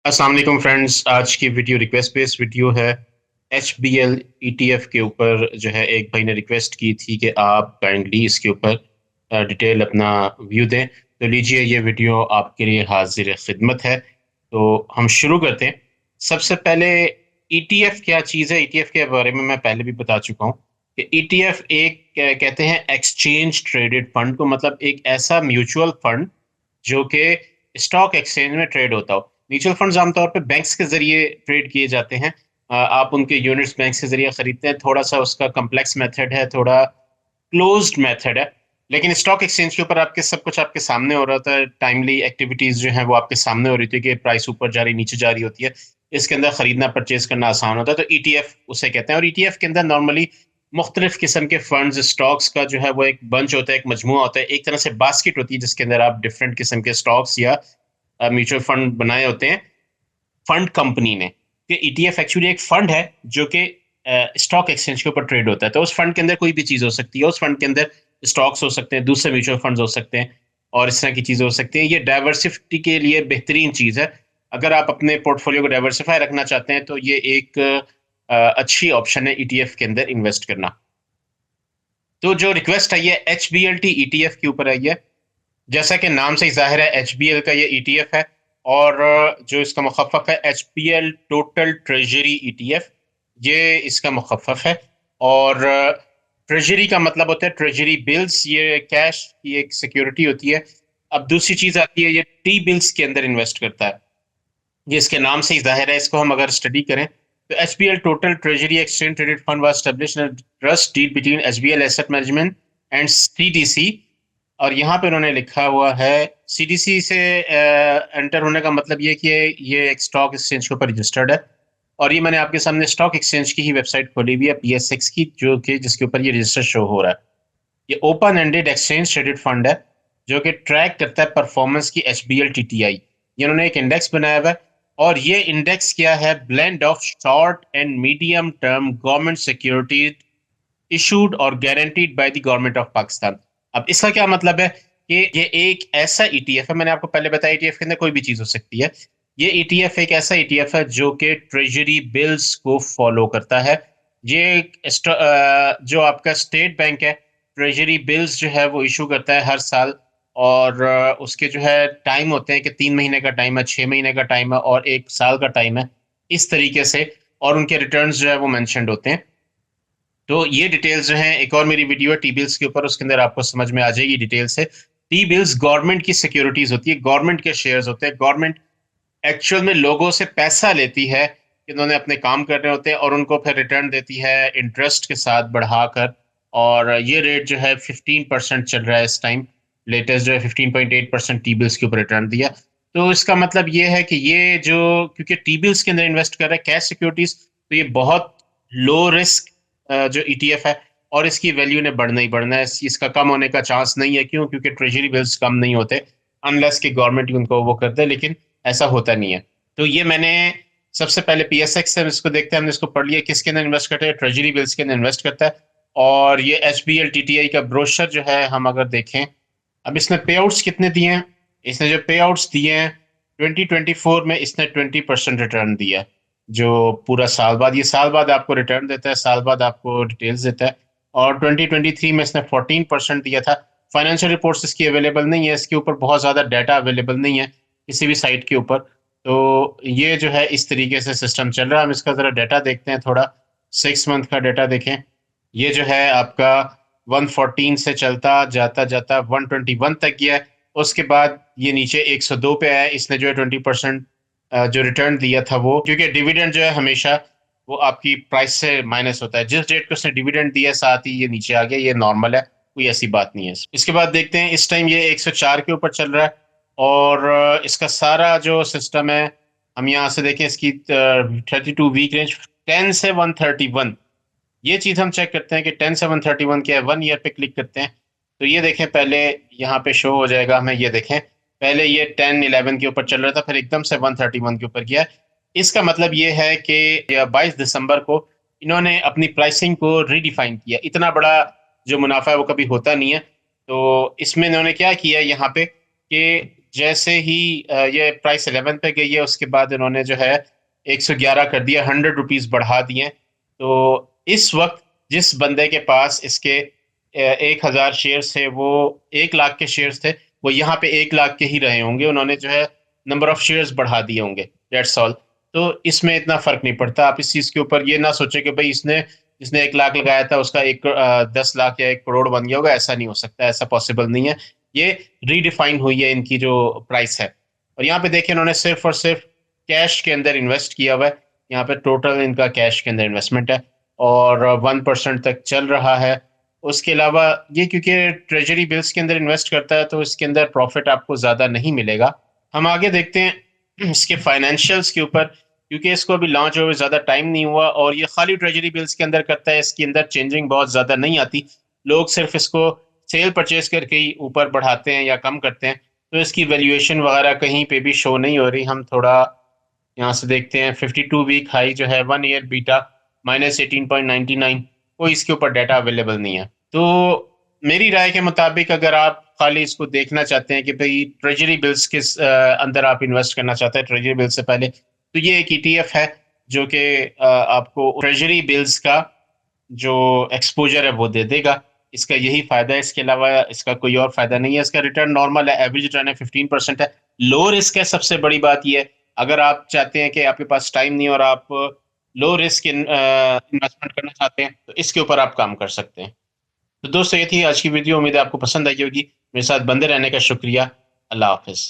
अस्सलाम वालेकुम फ्रेंड्स। आज की वीडियो रिक्वेस्ट बेस्ड वीडियो है। H B L E T F के ऊपर जो है एक भाई ने रिक्वेस्ट की थी कि आप काइंडली इसके ऊपर डिटेल अपना व्यू दें। तो लीजिए, ये वीडियो आपके लिए हाजिर खिदमत है। तो हम शुरू करते हैं। सबसे पहले ई टी एफ क्या चीज़ है। ई टी एफ के बारे में मैं पहले भी बता चुका हूँ कि ई टी एफ एक कहते हैं एक्सचेंज ट्रेडेड फंड को, मतलब एक ऐसा म्यूचुअल फंड जो कि स्टॉक एक्सचेंज में ट्रेड होता हो। म्यूचुअल फंड्स आमतौर पे बैंक्स के जरिए ट्रेड किए जाते हैं। आप उनके यूनिट्स बैंक्स के जरिए खरीदते हैं। थोड़ा सा उसका कम्प्लेक्स मेथड है, थोड़ा क्लोज्ड मेथड है। लेकिन स्टॉक एक्सचेंज के ऊपर आपके सब कुछ आपके सामने हो रहा होता है। टाइमली एक्टिविटीज जो है वो आपके सामने हो रही थी कि प्राइस ऊपर जा रही नीचे जा रही होती है। इसके अंदर खरीदना परचेज करना आसान होता है। तो ईटीएफ उसे कहते हैं। और ईटीएफ के अंदर नॉर्मली मुख्तलिफ किस्म के फंड्स स्टॉक्स का जो है वो एक बंच होता है, एक मजमुआ होता है, एक तरह से बास्केट होती है जिसके अंदर आप डिफरेंट किस्म के स्टॉक्स या म्यूचुअल फंड बनाए होते हैं फंड कंपनी ने। कि ईटीएफ एक्चुअली एक फंड है जो कि स्टॉक एक्सचेंज के ऊपर ट्रेड होता है। तो उस फंड के अंदर कोई भी चीज हो सकती है। उस फंड के अंदर स्टॉक्स हो सकते हैं, दूसरे म्यूचुअल फंड्स हो सकते हैं, और इस तरह की चीजें हो सकती हैं। ये डाइवर्सिटी के लिए बेहतरीन चीज है। अगर आप अपने पोर्टफोलियो को डाइवर्सिफाई रखना चाहते हैं तो ये एक अच्छी ऑप्शन है ईटीएफ के अंदर इन्वेस्ट करना। तो जो रिक्वेस्ट आई है H B L T ETF के ऊपर आई है। जैसा कि नाम से ही जाहिर है, एच बी एल का ये ईटीएफ है। और जो इसका मुखफ़फ़ है H P L total treasury ETF, ये इसका मुखफ़फ़ है। और ट्रेजरी का मतलब होता है ट्रेजरी बिल्स, ये कैश की एक सिक्योरिटी होती है। अब दूसरी चीज आती है, ये टी बिल्स के अंदर इन्वेस्ट करता है। ये इसके नाम से ही जाहिर है। इसको हम अगर स्टडी करें तो H P L total treasury exchange traded fund was established trust deed between H B L asset management and C D C. और यहाँ पे उन्होंने लिखा हुआ है सीडीसी से एंटर होने का मतलब ये कि ये एक स्टॉक एक्सचेंज के ऊपर रजिस्टर्ड है। और ये मैंने आपके सामने स्टॉक एक्सचेंज की ही वेबसाइट खोली हुई है, पीएसएक्स की, जो कि जिसके ऊपर ये रजिस्टर शो हो रहा है। ये open ended exchange traded fund है जो कि ट्रैक करता है परफॉर्मेंस की H B L T T I. ये उन्होंने एक इंडेक्स बनाया हुआ है। और ये इंडेक्स क्या है? Blend of short and medium term government securities issued और guaranteed by the government of Pakistan. अब इसका क्या मतलब है कि ये एक ऐसा ईटीएफ है। मैंने आपको पहले बताया ईटीएफ के अंदर कोई भी चीज हो सकती है। ये ईटीएफ एक ऐसा ईटीएफ है जो कि ट्रेजरी बिल्स को फॉलो करता है। ये जो आपका स्टेट बैंक है, ट्रेजरी बिल्स जो है वो इशू करता है हर साल। और उसके जो है टाइम होते हैं कि 3 महीने का टाइम है, 6 महीने का टाइम है, और 1 साल का टाइम है, इस तरीके से। और उनके रिटर्न्स जो है वो मेंशन्ड होते हैं। तो ये डिटेल्स जो हैं, एक और मेरी वीडियो है टी बिल्स के ऊपर, उसके अंदर आपको समझ में आ जाएगी डिटेल से। टी बिल्स गवर्नमेंट की सिक्योरिटीज होती है, गवर्नमेंट के शेयर्स होते हैं। गवर्नमेंट एक्चुअल में लोगों से पैसा लेती है, इन्होंने अपने काम करने होते हैं, और उनको फिर रिटर्न देती है इंटरेस्ट के साथ बढ़ाकर। और ये रेट जो है 15% चल रहा है इस टाइम। लेटेस्ट जो है 15.8% टी बिल्स के ऊपर रिटर्न दिया। तो इसका मतलब ये है कि ये जो, क्योंकि टी बिल्स के अंदर इन्वेस्ट कर रहा है कैश सिक्योरिटीज, तो ये बहुत लो रिस्क जो ईटीएफ है। और इसकी वैल्यू ने बढ़ना ही बढ़ना है, इसका कम होने का चांस नहीं है। क्यों? क्योंकि ट्रेजरी बिल्स कम नहीं होते अनलेस कि गवर्नमेंट उनको वो करते हैं, लेकिन ऐसा होता नहीं है। तो ये मैंने सबसे पहले पीएसएक्स से इसको देखते हैं, हमने इसको पढ़ लिया किसके अंदर इन्वेस्ट करता है, ट्रेजरी बिल्स के अंदर इन्वेस्ट करता है। और ये H B L T T I का ब्रोशर जो है हम अगर देखें, अब इसने पे आउट्स कितने दिए हैं। इसने जो पे आउट्स दिए हैं 2024 में, इसने 20% रिटर्न दिया है। जो पूरा साल बाद, ये साल बाद आपको रिटर्न देता है, साल बाद आपको डिटेल्स देता है। और 2023 में इसने 14% दिया था। फाइनेंशियल रिपोर्ट्स इसकी अवेलेबल नहीं है, इसके ऊपर बहुत ज़्यादा डाटा अवेलेबल नहीं है किसी भी साइट के ऊपर। तो ये जो है इस तरीके से सिस्टम चल रहा है। हम इसका ज़रा डाटा देखते हैं थोड़ा। 6 मंथ का डाटा देखें। ये जो है आपका 114 से चलता जाता जाता 121 तक गया है। उसके बाद ये नीचे 102 पे आया। इसने जो है 20% जो रिटर्न दिया था, वो क्योंकि डिविडेंड जो है हमेशा वो आपकी प्राइस से माइनस होता है। जिस डेट को उसने डिविडेंड दिया साथ ही ये नीचे आ गया, ये नॉर्मल है, कोई ऐसी बात नहीं है। इसके बाद देखते हैं, इस टाइम ये 104 के ऊपर चल रहा है। और इसका सारा जो सिस्टम है, हम यहाँ से देखें इसकी 32 वीक रेंज 10 से 131, ये चीज़ हम चेक करते हैं कि 10 से 131 क्या है। 1 ईयर पे क्लिक करते हैं तो ये देखें, पहले यहाँ पे शो हो जाएगा हमें। ये देखें, पहले ये 10-11 के ऊपर चल रहा था, फिर एकदम से 131 के ऊपर गया। इसका मतलब ये है कि 22 दिसंबर को इन्होंने अपनी प्राइसिंग को रीडिफाइन किया। इतना बड़ा जो मुनाफा है वो कभी होता नहीं है। तो इसमें इन्होंने क्या किया यहाँ पे कि जैसे ही ये प्राइस 11 पे गई है, उसके बाद इन्होंने जो है 111 कर दिया, 100 रुपीज़ बढ़ा दिए। तो इस वक़्त जिस बंदे के पास इसके 1000 शेयर्स थे, वो 1 लाख के शेयर्स थे, वो यहाँ पे 1 लाख के ही रहे होंगे। उन्होंने जो है नंबर ऑफ शेयर्स बढ़ा दिए होंगे, दैट्स ऑल। तो इसमें इतना फ़र्क नहीं पड़ता। आप इस चीज़ के ऊपर ये ना सोचें कि भई जिसने 1 लाख लगाया था उसका 10 लाख या 1 करोड़ बन गया होगा, ऐसा नहीं हो सकता, ऐसा पॉसिबल नहीं है। ये रीडिफाइन हुई है इनकी जो प्राइस है। और यहाँ पे देखिए इन्होंने सिर्फ़ और सिर्फ़ कैश के अंदर इन्वेस्ट किया हुआ है। यहाँ पे टोटल इनका कैश के अंदर इन्वेस्टमेंट है और 1% तक चल रहा है। उसके अलावा ये क्योंकि ट्रेज़री बिल्स के अंदर इन्वेस्ट करता है, तो इसके अंदर प्रॉफ़िट आपको ज़्यादा नहीं मिलेगा। हम आगे देखते हैं इसके फाइनेंशियल्स के ऊपर, क्योंकि इसको अभी लॉन्च हुए ज़्यादा टाइम नहीं हुआ और ये खाली ट्रेज़री बिल्स के अंदर करता है, इसके अंदर चेंजिंग बहुत ज़्यादा नहीं आती। लोग सिर्फ़ इसको सेल परचेज़ करके ही ऊपर बढ़ाते हैं या कम करते हैं, तो इसकी वैल्यूएशन वगैरह कहीं पे भी शो नहीं हो रही। हम थोड़ा यहाँ से देखते हैं, 52 वीक हाई जो है 1 ईयर बीटा -18.99, कोई इसके ऊपर डाटा अवेलेबल नहीं है। तो मेरी राय के मुताबिक अगर आप खाली इसको देखना चाहते हैं कि भई ट्रेज़री बिल्स अंदर आप इन्वेस्ट करना चाहते हैं ट्रेज़री बिल्स से पहले, तो ये एक ईटीएफ है जो कि आपको ट्रेज़री बिल्स का जो एक्सपोज़र है वो दे देगा। इसका यही फ़ायदा है, इसके अलावा इसका कोई और फ़ायदा नहीं है। इसका रिटर्न नॉर्मल है, एवरेज रिटर्न है 15% है। लो रिस्क है, सबसे बड़ी बात ये है। अगर आप चाहते हैं कि आपके पास टाइम नहीं है और आप लो रिस्क इन्वेस्टमेंट करना चाहते हैं, तो इसके ऊपर आप काम कर सकते हैं। तो दोस्तों ये थी आज की वीडियो, उम्मीद है आपको पसंद आई होगी। मेरे साथ बने रहने का शुक्रिया। अल्लाह हाफ़िज़।